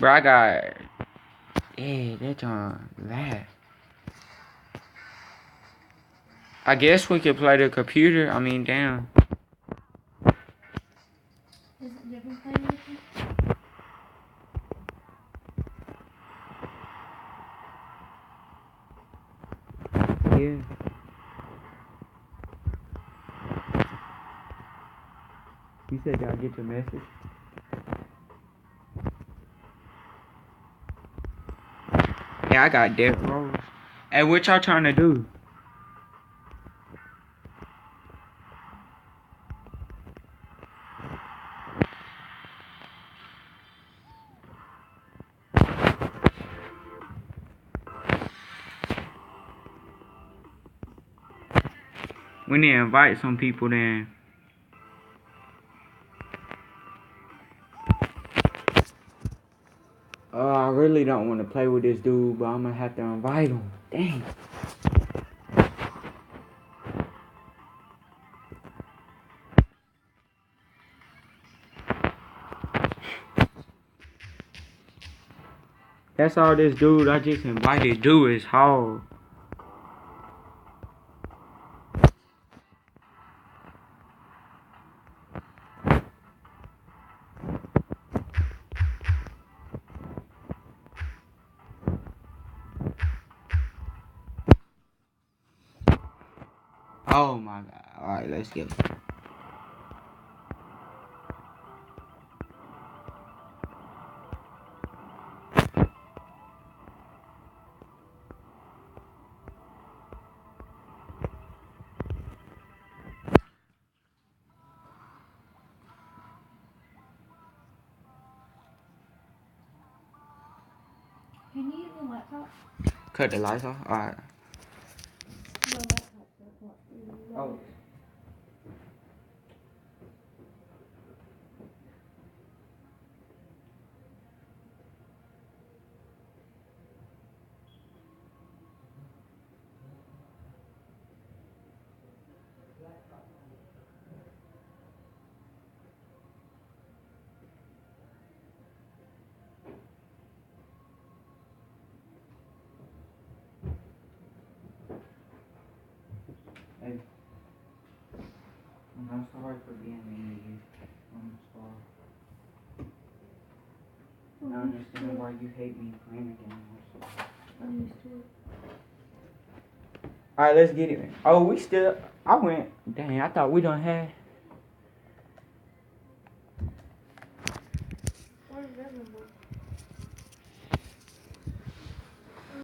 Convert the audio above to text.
Bro, I got... Yeah, that's on that. I guess we could play the computer. I mean, damn. Is it different playing with you? Yeah. You said y'all get the message? Yeah, I got Death Row. Hey, what y'all trying to do? We need to invite some people then. I really don't want to play with this dude, but I'm gonna have to invite him. Dang. That's all this dude I just invited do is hog. Oh my god. Alright, let's get it. You need a new laptop? Cut the lights off? Alright. No laptop. Oh. Hey. I'm sorry for being mean to you. I'm sorry. I understand why you hate me playing again. I'm sorry. I'm used to it. Alright, let's get it. Oh, we still... I went... Dang, I thought we done had... Where's that number?